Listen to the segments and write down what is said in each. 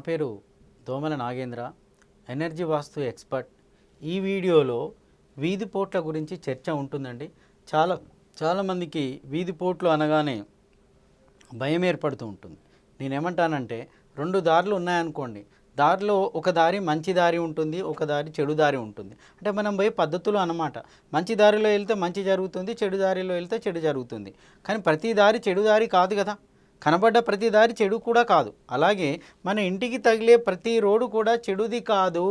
పేరు దోమల నాగేంద్ర, ఎనర్జీ వాస్తు ఎక్స్పర్ట్. ఈ వీడియోలో వీధి పోట్ల గురించి చర్చ ఉంటుందండి. చాలామందికి వీధి పోట్లు అనగానే భయం ఏర్పడుతూ ఉంటుంది. నేనేమంటానంటే, రెండు దారులు ఉన్నాయనుకోండి, దారిలో ఒక దారి మంచి దారి ఉంటుంది, ఒక దారి చెడు దారి ఉంటుంది. అంటే మనం పోయే పద్ధతులు అన్నమాట. మంచి దారిలో వెళ్తే మంచి జరుగుతుంది, చెడు దారిలో వెళ్తే చెడు జరుగుతుంది. కానీ ప్రతి దారి చెడు దారి కాదు కదా, కనబడ్డ ప్రతి దారి చెడు కూడా కాదు. అలాగే మన ఇంటికి తగిలే ప్రతి రోడ్డు కూడా చెడుది కాదు,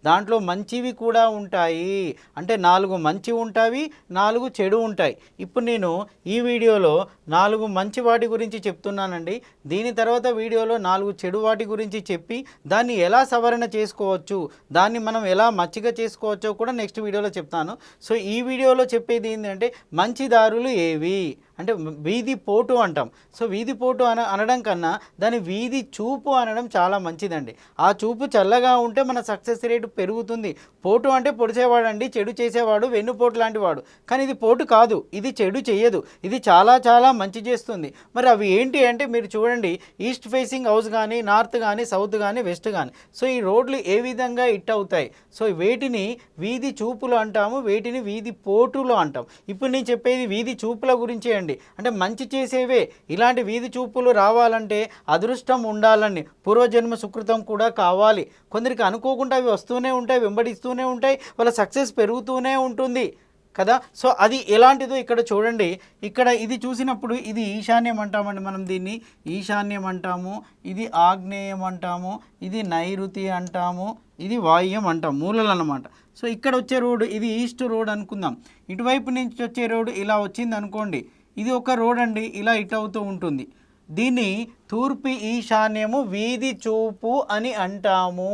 దాంట్లో మంచివి కూడా ఉంటాయి. అంటే 4 మంచి ఉంటాయి, 4 చెడు ఉంటాయి. ఇప్పుడు నేను ఈ వీడియోలో 4 మంచి వాటి గురించి చెప్తున్నానండి. దీని తర్వాత వీడియోలో 4 చెడు వాటి గురించి చెప్పి దాన్ని ఎలా సవరణ చేసుకోవచ్చు, దాన్ని మనం ఎలా మచ్చిక చేసుకోవచ్చో కూడా నెక్స్ట్ వీడియోలో చెప్తాను. సో ఈ వీడియోలో చెప్పేది ఏంటంటే, మంచి దారులు ఏవి అంటే వీధి పోటు అంటాం. సో వీధి పోటు అనడం కన్నా దాని వీధి చూపు అనడం చాలా మంచిదండి. ఆ చూపు చల్లగా ఉంటే మన సక్సెస్ రేటు పెరుగుతుంది. పోటు అంటే పొడిచేవాడు అండి, చెడు చేసేవాడు, వెన్నుపోటు లాంటి వాడు. కానీ ఇది పోటు కాదు, ఇది చెడు చేయదు, ఇది చాలా చాలా మంచి చేస్తుంది. మరి అవి ఏంటి అంటే, మీరు చూడండి, ఈస్ట్ ఫేసింగ్ హౌస్ కానీ, నార్త్ కానీ, సౌత్ కానీ, వెస్ట్ కానీ. సో ఈ రోడ్లు ఏ విధంగా హిట్ అవుతాయి, సో వేటిని వీధి చూపులు అంటాము, వేటిని వీధి పోటులు అంటాం. ఇప్పుడు నేను చెప్పేది వీధి చూపుల గురించే అండి. అంటే మంచి చేసేవే. ఇలాంటి వీధి చూపులు రావాలంటే అదృష్టం ఉండాలని, పూర్వజన్మ సుకృతం కూడా కావాలి. కొందరికి అనుకోకుండా అవి వస్తూనే ఉంటాయి, వెంబడిస్తూనే ఉంటాయి, వాళ్ళ సక్సెస్ పెరుగుతూనే ఉంటుంది కదా. సో అది ఎలాంటిదో ఇక్కడ చూడండి. ఇక్కడ ఇది చూసినప్పుడు ఇది ఈశాన్యం అంటామండి, మనం దీన్ని ఈశాన్యం అంటాము, ఇది ఆగ్నేయం అంటాము, ఇది నైరుతి అంటాము, ఇది వాయువ్యం అంటాం, మూలలు అన్నమాట. సో ఇక్కడ వచ్చే రోడ్డు ఇది ఈస్ట్ రోడ్ అనుకుందాం. ఇటువైపు నుంచి వచ్చే రోడ్డు ఇలా వచ్చింది అనుకోండి, ఇది ఒక రోడ్ అండి, ఇలా ఇటు అవుతూ ఉంటుంది. దీన్ని తూర్పు ఈశాన్యము వీధి చూపు అని అంటాము.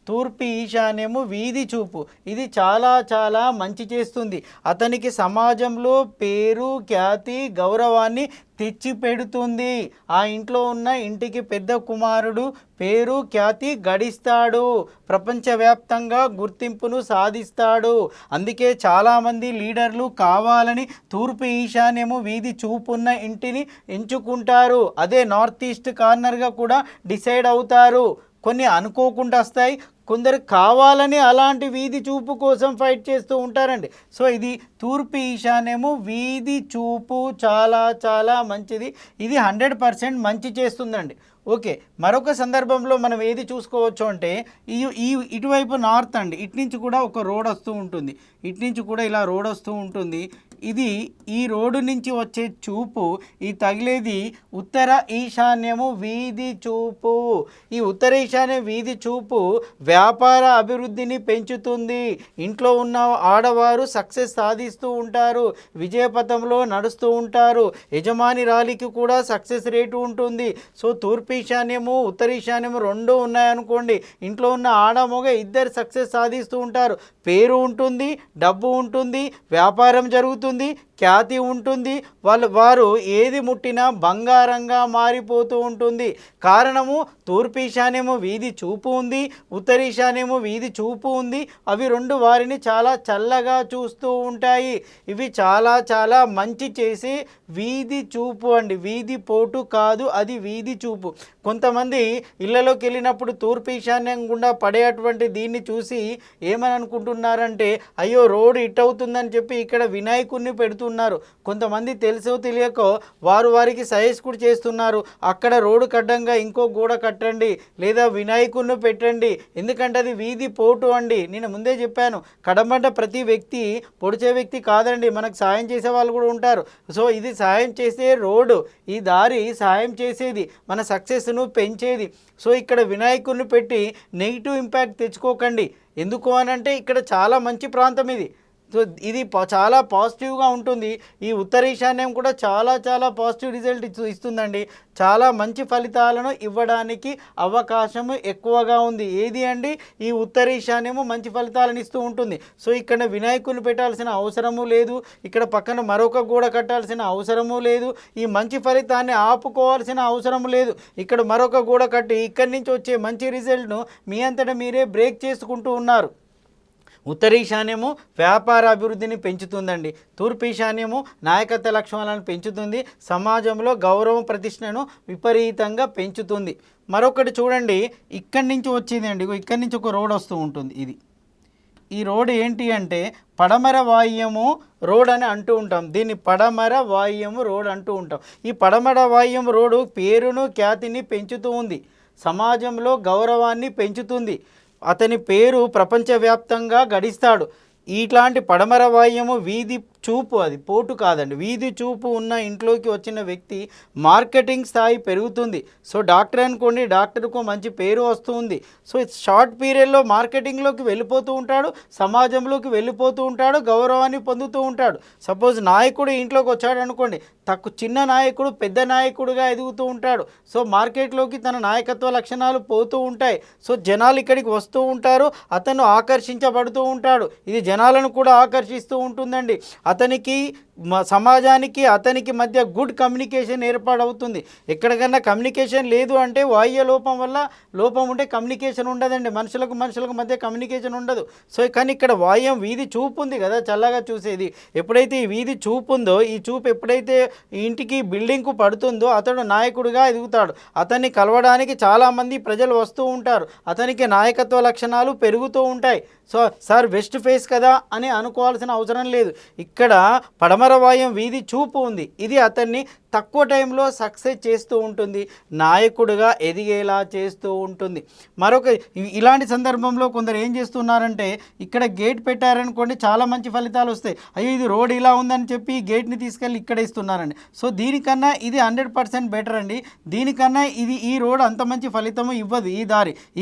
తూర్పు ఈశాన్యము వీధి చూపు, ఇది చాలా చాలా మంచి చేస్తుంది. అతనికి సమాజంలో పేరు, ఖ్యాతి, గౌరవాన్ని తెచ్చి పెడుతుంది. ఆ ఇంట్లో ఉన్న ఇంటికి పెద్ద కుమారుడు పేరు, ఖ్యాతి గడిస్తాడు, ప్రపంచవ్యాప్తంగా గుర్తింపును సాధిస్తాడు. అందుకే చాలామంది లీడర్లు కావాలని తూర్పు ఈశాన్యము వీధి చూపున్న ఇంటిని ఎంచుకుంటారు. అదే నార్త్ ఈస్ట్ కార్నర్గా కూడా డిసైడ్ అవుతారు. కొన్ని అనుకోకుండా వస్తాయి, కొందరు కావాలని అలాంటి వీధి చూపు కోసం ఫైట్ చేస్తూ ఉంటారండి. సో ఇది తూర్పు ఈశాన్యము వీధి చూపు చాలా చాలా మంచిది. ఇది 100% మంచి చేస్తుందండి. ఓకే, మరొక సందర్భంలో మనం ఏది చూసుకోవచ్చు అంటే, ఈ ఇటువైపు నార్త్ అండి, ఇటు నుంచి కూడా ఒక రోడ్ వస్తూ ఉంటుంది, ఇటు నుంచి కూడా ఇలా రోడ్ వస్తూ ఉంటుంది. ఇది ఈ రోడ్డు నుంచి వచ్చే చూపు, ఈ తగిలేది ఉత్తర ఈశాన్యము వీధి చూపు. ఈ ఉత్తర ఈశాన్య వీధి చూపు వ్యాపార అభివృద్ధిని పెంచుతుంది. ఇంట్లో ఉన్న ఆడవారు సక్సెస్ సాధిస్తూ ఉంటారు, విజయపథంలో నడుస్తూ ఉంటారు, యజమాని రాలికి కూడా సక్సెస్ రేటు ఉంటుంది. సో తూర్పు ఈశాన్యము ఉత్తర ఈశాన్యము రెండు ఉన్నాయనుకోండి, ఇంట్లో ఉన్న ఆడ మగ ఇద్దరు సక్సెస్ సాధిస్తూ ఉంటారు. పేరు ఉంటుంది, డబ్బు ఉంటుంది, వ్యాపారం జరుగుతుంది, ఖ్యాతి ఉంటుంది, వారు ఏది ముట్టినా బంగారంగా మారిపోతూ ఉంటుంది. కారణము తూర్పు ఈశాన్యము వీధి చూపు ఉంది, ఉత్తర ఈశాన్యము వీధి చూపు ఉంది. అవి రెండు వారిని చాలా చల్లగా చూస్తూ ఉంటాయి. ఇవి చాలా చాలా మంచి చేసి వీధి చూపు అండి, వీధి పోటు కాదు, అది వీధి చూపు. కొంతమంది ఇళ్లలోకి వెళ్ళినప్పుడు తూర్పు ఈశాన్యం గుండా పడేటువంటి దీన్ని చూసి ఏమని అనుకుంటున్నారంటే, అయ్యో రోడ్డు ఇట్ అవుతుందని చెప్పి ఇక్కడ వినాయకుడిని పెడుతున్నారు. కొంతమంది తెలుసో తెలియకో వారికి సజెస్ట్ కూడా చేస్తున్నారు, అక్కడ రోడ్డు కడ్డంగా ఇంకో గోడ కట్టండి, లేదా వినాయకుడిని పెట్టండి, ఎందుకంటే అది వీధి పోటు అండి. నేను ముందే చెప్పాను, కడమడ్డ ప్రతి వ్యక్తి పొడిచే వ్యక్తి కాదండి, మనకు సాయం చేసే వాళ్ళు కూడా ఉంటారు. సో ఇది సాయం చేసే రోడ్డు, ఈ దారి సాయం చేసేది, మన సక్సెస్ను పెంచేది. సో ఇక్కడ వినాయకుడిని పెట్టి నెగిటివ్ ఇంపాక్ట్ తెచ్చుకోకండి. ఎందుకు అనంటే ఇక్కడ చాలా మంచి ప్రాంతం ఇది. సో ఇది చాలా పాజిటివ్గా ఉంటుంది. ఈ ఉత్తర ఈశాన్యం కూడా చాలా చాలా పాజిటివ్ రిజల్ట్ ఇస్తుందండి. చాలా మంచి ఫలితాలను ఇవ్వడానికి అవకాశము ఎక్కువగా ఉంది. ఏది అండి, ఈ ఉత్తర ఈశాన్యము మంచి ఫలితాలను ఇస్తూ ఉంటుంది. సో ఇక్కడ వినాయకుని పెట్టాల్సిన అవసరము లేదు, ఇక్కడ పక్కన మరొక గోడ కట్టాల్సిన అవసరము లేదు, ఈ మంచి ఫలితాన్ని ఆపుకోవాల్సిన అవసరం లేదు. ఇక్కడ మరొక గోడ కట్టి ఇక్కడి నుంచి వచ్చే మంచి రిజల్ట్ను మీ అంతటా మీరే బ్రేక్ చేసుకుంటూ ఉన్నారు. ఉత్తర ఈశాన్యము వ్యాపార అభివృద్ధిని పెంచుతుందండి. తూర్పు ఈశాన్యము నాయకత్వ లక్షణాలను పెంచుతుంది, సమాజంలో గౌరవం ప్రతిష్టను విపరీతంగా పెంచుతుంది. మరొకటి చూడండి, ఇక్కడి నుంచి వచ్చింది అండి, ఇక్కడి నుంచి ఒక రోడ్ వస్తూ ఉంటుంది. ఈ రోడ్ ఏంటి అంటే పడమర వాయువ్యము రోడ్ అని అంటూ ఉంటాం. దీన్ని పడమర వాయువ్యము రోడ్ అంటూ ఉంటాం. ఈ పడమర వాయువ్యం రోడ్డు పేరును ఖ్యాతిని పెంచుతూ ఉంది, సమాజంలో గౌరవాన్ని పెంచుతుంది, అతని పేరు ప్రపంచవ్యాప్తంగా గడిస్తాడు. ఇట్లాంటి పడమర వాయువ్యము వీధి చూపు, అది పోటు కాదండి, వీధి చూపు ఉన్న ఇంట్లోకి వచ్చిన వ్యక్తి మార్కెటింగ్ స్థాయి పెరుగుతుంది. సో డాక్టర్ అనుకోండి, డాక్టర్కు మంచి పేరు వస్తుంది. సో షార్ట్ పీరియడ్లో మార్కెటింగ్లోకి వెళ్ళిపోతూ ఉంటాడు, సమాజంలోకి వెళ్ళిపోతూ ఉంటాడు, గౌరవాన్ని పొందుతూ ఉంటాడు. సపోజ్ నాయకుడు ఇంట్లోకి వచ్చాడు అనుకోండి, చిన్న నాయకుడు పెద్ద నాయకుడుగా ఎదుగుతూ ఉంటాడు. సో మార్కెట్లోకి తన నాయకత్వ లక్షణాలు పోతూ ఉంటాయి. సో జనాలు ఇక్కడికి వస్తూ ఉంటారు, అతను ఆకర్షించబడుతూ ఉంటాడు. ఇది జనాలను కూడా ఆకర్షిస్తూ ఉంటుందండి. అతనికి సమాజానికి అతనికి మధ్య గుడ్ కమ్యూనికేషన్ ఏర్పాటవుతుంది. ఎక్కడికన్నా కమ్యూనికేషన్ లేదు అంటే వాయువ్య లోపం వల్ల, లోపం ఉంటే కమ్యూనికేషన్ ఉండదండి, మనుషులకు మధ్య కమ్యూనికేషన్ ఉండదు. సో కానీ ఇక్కడ వాయువ్యం వీధి చూపు ఉంది కదా, చల్లగా చూసేది. ఎప్పుడైతే ఈ వీధి చూపు ఉందో, ఈ చూపు ఎప్పుడైతే ఇంటికి బిల్డింగ్కు పడుతుందో అతడు నాయకుడిగా ఎదుగుతాడు. అతన్ని కలవడానికి చాలామంది ప్రజలు వస్తూ ఉంటారు, అతనికి నాయకత్వ లక్షణాలు పెరుగుతూ ఉంటాయి. సో సార్ వెస్ట్ ఫేస్ కదా అని అనుకోవాల్సిన అవసరం లేదు. ఇక్కడ పడమర వాయువ్యం వీధి చూపు ఉంది, ఇది అతన్ని తక్కువ టైంలో సక్సెస్ చేస్తూ ఉంటుంది, నాయకుడిగా ఎదిగేలా చేస్తూ ఉంటుంది. ఇలాంటి సందర్భంలో కొందరు ఏం చేస్తున్నారంటే, ఇక్కడ గేట్ పెట్టారనుకోండి చాలా మంచి ఫలితాలు వస్తాయి. అయ్యో ఇది రోడ్ ఇలా ఉందని చెప్పి గేట్ని తీసుకెళ్ళి ఇక్కడ ఇస్తున్నారండి. సో దీనికన్నా ఇది 100% బెటర్ అండి. దీనికన్నా ఈ రోడ్ అంత మంచి ఫలితము ఇవ్వదు.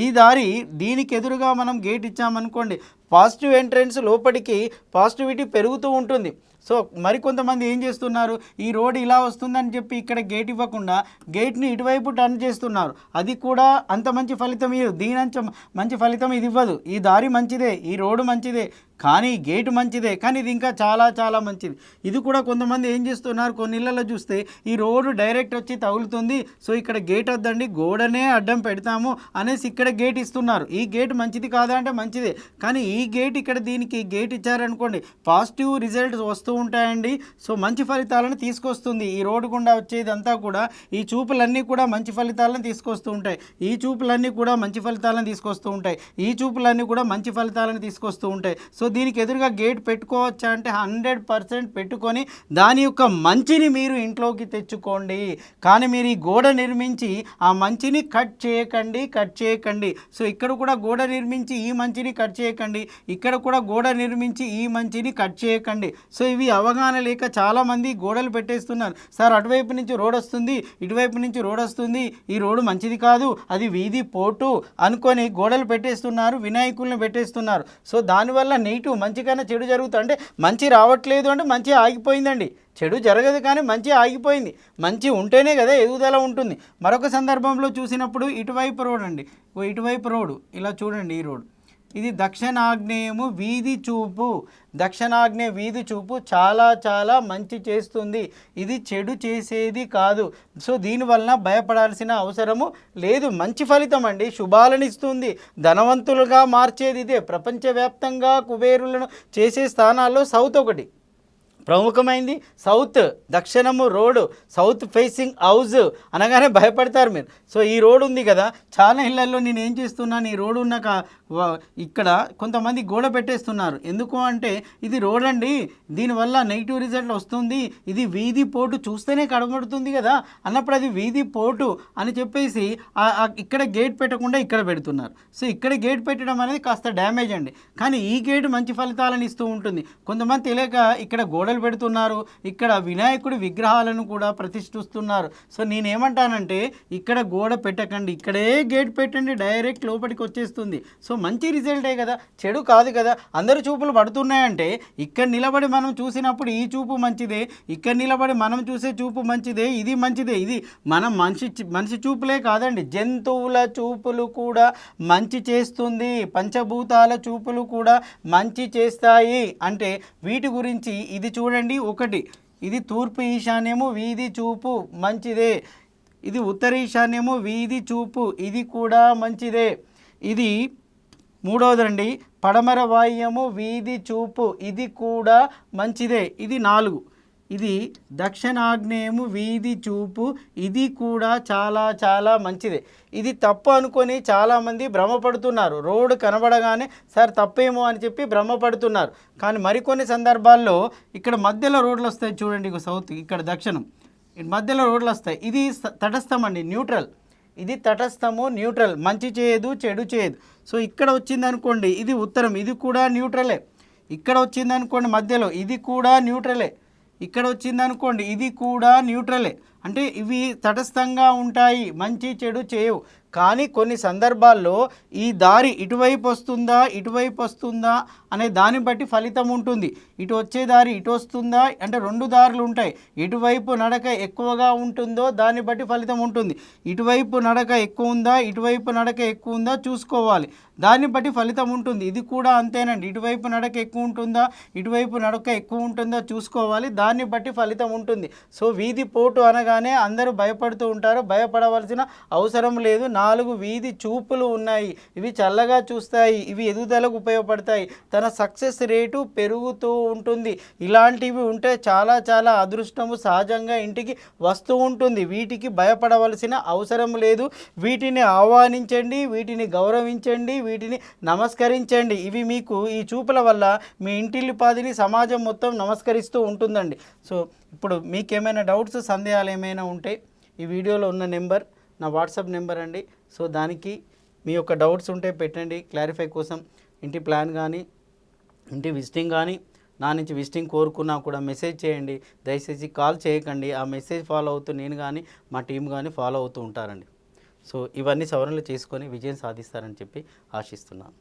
ఈ దారి దీనికి ఎదురుగా మనం గేట్ ఇచ్చామనుకోండి, పాజిటివ్ ఎంట్రెన్స్, లోపలికి పాజిటివిటీ పెరుగుతూ ఉంటుంది. సో మరికొంతమంది ఏం చేస్తున్నారు, ఈ రోడ్ ఇలా వస్తుందని చెప్పి ఇక్కడ గేట్ ఇవ్వకుండా గేట్ని ఇటువైపు టర్న్ చేస్తున్నారు. అది కూడా అంత మంచి ఫలితం ఇవ్వదు, దీనంత మంచి ఫలితం ఇది ఇవ్వదు. ఈ దారి మంచిదే, ఈ రోడ్డు మంచిదే, కానీ గేటు మంచిదే, కానీ ఇది ఇంకా చాలా చాలా మంచిది. ఇది కూడా కొంతమంది ఏం చేస్తున్నారు, కొన్ని ఇళ్లలో చూస్తే ఈ రోడ్డు డైరెక్ట్ వచ్చి తగులుతుంది, సో ఇక్కడ గేట్ వద్దండి గోడనే అడ్డం పెడతాము అనేసి ఇక్కడ గేట్ ఇస్తున్నారు. ఈ గేట్ మంచిది కాదా అంటే మంచిదే, కానీ ఈ గేట్ ఇక్కడ దీనికి గేట్ ఇచ్చారనుకోండి పాజిటివ్ రిజల్ట్స్ వస్తూ ఉంటాయండి. సో మంచి ఫలితాలను తీసుకొస్తుంది. ఈ రోడ్డు గుండా వచ్చేదంతా కూడా, ఈ చూపులన్నీ కూడా మంచి ఫలితాలను తీసుకొస్తూ ఉంటాయి, ఈ చూపులన్నీ కూడా మంచి ఫలితాలను తీసుకొస్తూ ఉంటాయి, ఈ చూపులన్నీ కూడా మంచి ఫలితాలను తీసుకొస్తూ ఉంటాయి. సో దీనికి ఎదురుగా గేట్ పెట్టుకోవచ్చా అంటే 100% పెట్టుకొని దాని యొక్క మంచిని మీరు ఇంట్లోకి తెచ్చుకోండి. కానీ మీరు ఈ గోడ నిర్మించి ఆ మంచిని కట్ చేయకండి. సో ఇక్కడ కూడా గోడ నిర్మించి ఈ మంచిని కట్ చేయకండి, ఇక్కడ కూడా గోడ నిర్మించి ఈ మంచిని కట్ చేయకండి. సో ఇవి అవగాహన లేక చాలామంది గోడలు పెట్టేస్తున్నారు. సార్ అటువైపు నుంచి రోడ్ వస్తుంది, ఇటువైపు నుంచి రోడ్ వస్తుంది, ఈ రోడ్డు మంచిది కాదు, అది వీధి పోటు అనుకొని గోడలు పెట్టేస్తున్నారు, వినాయకుల్ని పెట్టేస్తున్నారు. సో దానివల్ల నెగిటివ్, మంచి కన్నా చెడు జరుగుతుంది. అంటే మంచి రావట్లేదు అంటే మంచి ఆగిపోయిందండి, చెడు జరగదు కానీ మంచి ఆగిపోయింది. మంచి ఉంటేనే కదా ఎదుగుదల ఉంటుంది. మరొక సందర్భంలో చూసినప్పుడు ఇటువైపు రోడ్ అండి, ఇటువైపు రోడ్డు ఇలా చూడండి, ఈ రోడ్డు ఇది దక్షిణాగ్నేయము వీధి చూపు, దక్షిణాగ్నేయ వీధి చూపు చాలా చాలా మంచి చేస్తుంది, ఇది చెడు చేసేది కాదు. సో దీనివలన భయపడాల్సిన అవసరము లేదు, మంచి ఫలితం అండి, శుభాలను ఇస్తుంది, ధనవంతులుగా మార్చేది ఇదే. ప్రపంచవ్యాప్తంగా కుబేరులను చేసే స్థానాల్లో సౌత్ ఒకటి ప్రముఖమైంది. సౌత్ దక్షిణము రోడ్డు, సౌత్ ఫేసింగ్ హౌస్ అనగానే భయపడతారు మీరు. సో ఈ రోడ్ ఉంది కదా, చాలా ఇళ్లలో నేను ఏం చేస్తున్నాను, ఈ రోడ్డు ఉన్నాక ఇక్కడ కొంతమంది గోడ పెట్టేస్తున్నారు. ఎందుకు అంటే ఇది రోడ్ అండి, దీనివల్ల నెగిటివ్ రిజల్ట్ వస్తుంది, ఇది వీధి పోటు చూస్తేనే కనబడుతుంది కదా అన్నప్పుడు అది వీధి పోటు అని చెప్పేసి ఇక్కడ గేట్ పెట్టకుండా ఇక్కడ పెడుతున్నారు. సో ఇక్కడ గేట్ పెట్టడం అనేది కాస్త డ్యామేజ్ అండి, కానీ ఈ గేట్ మంచి ఫలితాలను ఇస్తూ ఉంటుంది. కొంతమంది తెలియక ఇక్కడ గోడలు పెడుతున్నారు, ఇక్కడ వినాయకుడి విగ్రహాలను కూడా ప్రతిష్ఠిస్తున్నారు. సో నేనేమంటానంటే ఇక్కడ గోడ పెట్టకండి, ఇక్కడే గేట్ పెట్టండి, డైరెక్ట్ లోపలికి వచ్చేస్తుంది. సో మంచి రిజల్టే కదా, చెడు కాదు కదా. అందరు చూపులు పడుతున్నాయంటే ఇక్కడ నిలబడి మనం చూసినప్పుడు ఈ చూపు మంచిదే, ఇక్కడ నిలబడి మనం చూసే చూపు మంచిదే, ఇది మంచిదే. ఇది మనం మనిషి చూపులే కాదండి, జంతువుల చూపులు కూడా మంచి చేస్తుంది, పంచభూతాల చూపులు కూడా మంచి చేస్తాయి. అంటే వీటి గురించి ఇది చూడండి. ఒకటి, ఇది తూర్పు ఈశాన్యము వీధి చూపు మంచిదే, ఇది ఉత్తర ఈశాన్యము వీధి చూపు ఇది కూడా మంచిదే, ఇది మూడవదండి పడమర వాయువ్యము వీధి చూపు, ఇది కూడా మంచిదే. ఇది 4. ఇది దక్షిణాగ్నేయము వీధి చూపు, ఇది కూడా చాలా చాలా మంచిదే. ఇది తప్పు అనుకొని చాలామంది భ్రమపడుతున్నారు. రోడ్డు కనబడగానే సార్ తప్పేమో అని చెప్పి భ్రమపడుతున్నారు. కానీ మరికొన్ని సందర్భాల్లో ఇక్కడ మధ్యలో రోడ్లు వస్తాయి చూడండి, సౌత్ ఇక్కడ దక్షిణం మధ్యలో రోడ్లు వస్తాయి. ఇది తటస్థం అండి, న్యూట్రల్. ఇది తటస్థము న్యూట్రల్, మంచి చేయదు చెడు చేయదు. సో ఇక్కడ వచ్చింది అనుకోండి ఇది ఉత్తరం, ఇది కూడా న్యూట్రలే. ఇక్కడ వచ్చింది అనుకోండి మధ్యలో, ఇది కూడా న్యూట్రలే. ఇక్కడ వచ్చింది అనుకోండి ఇది కూడా న్యూట్రలే. అంటే ఇవి తటస్థంగా ఉంటాయి, మంచి చెడు చేయవు. కానీ కొన్ని సందర్భాల్లో ఈ దారి ఇటువైపు వస్తుందా ఇటువైపు వస్తుందా అనే దాన్ని బట్టి ఫలితం ఉంటుంది. ఇటు వచ్చే దారి ఇటు వస్తుందా అంటే 2 దారులు ఉంటాయి. ఇటువైపు నడక ఎక్కువగా ఉంటుందో దాన్ని బట్టి ఫలితం ఉంటుంది. ఇటువైపు నడక ఎక్కువ ఉందా ఇటువైపు నడక ఎక్కువ ఉందా చూసుకోవాలి, దాన్ని బట్టి ఫలితం ఉంటుంది. ఇది కూడా అంతేనండి, ఇటువైపు నడక ఎక్కువ ఉంటుందా ఇటువైపు నడక ఎక్కువ ఉంటుందా చూసుకోవాలి, దాన్ని బట్టి ఫలితం ఉంటుంది. సో వీధి పోటు అనగానే అందరూ భయపడుతూ ఉంటారు, భయపడవలసిన అవసరం లేదు. 4 వీధి చూపులు ఉన్నాయి, ఇవి చల్లగా చూస్తాయి, ఇవి ఎదుగుదలకు ఉపయోగపడతాయి, తన సక్సెస్ రేటు పెరుగుతూ ఉంటుంది. ఇలాంటివి ఉంటే చాలా చాలా అదృష్టము సహజంగా ఇంటికి వస్తూ ఉంటుంది. వీటికి భయపడవలసిన అవసరం లేదు. వీటిని ఆహ్వానించండి, వీటిని గౌరవించండి, వీటిని నమస్కరించండి. ఇవి మీకు ఈ చూపుల వల్ల మీ ఇంటిల్లిపాదిని సమాజం మొత్తం నమస్కరిస్తూ ఉంటుందండి. సో ఇప్పుడు మీకేమైనా డౌట్స్ సందేహాలు ఏమైనా ఉంటే ఈ వీడియోలో ఉన్న నెంబర్ నా వాట్సాప్ నెంబర్ అండి. సో దానికి మీ యొక్క డౌట్స్ ఉంటే పెట్టండి క్లారిఫై కోసం. ఇంటి ప్లాన్ కానీ ఇంటి విజిటింగ్ కానీ నా నుంచి విజిటింగ్ కోరుకున్నా కూడా మెసేజ్ చేయండి, దయచేసి కాల్ చేయకండి. ఆ మెసేజ్ ఫాలో అవుతూ నేను కానీ మా టీం కానీ ఫాలో అవుతూ ఉంటారండి. సో ఇవన్నీ సవరణలు చేసుకొని విజయం సాధిస్తారని చెప్పి ఆశిస్తున్నాను.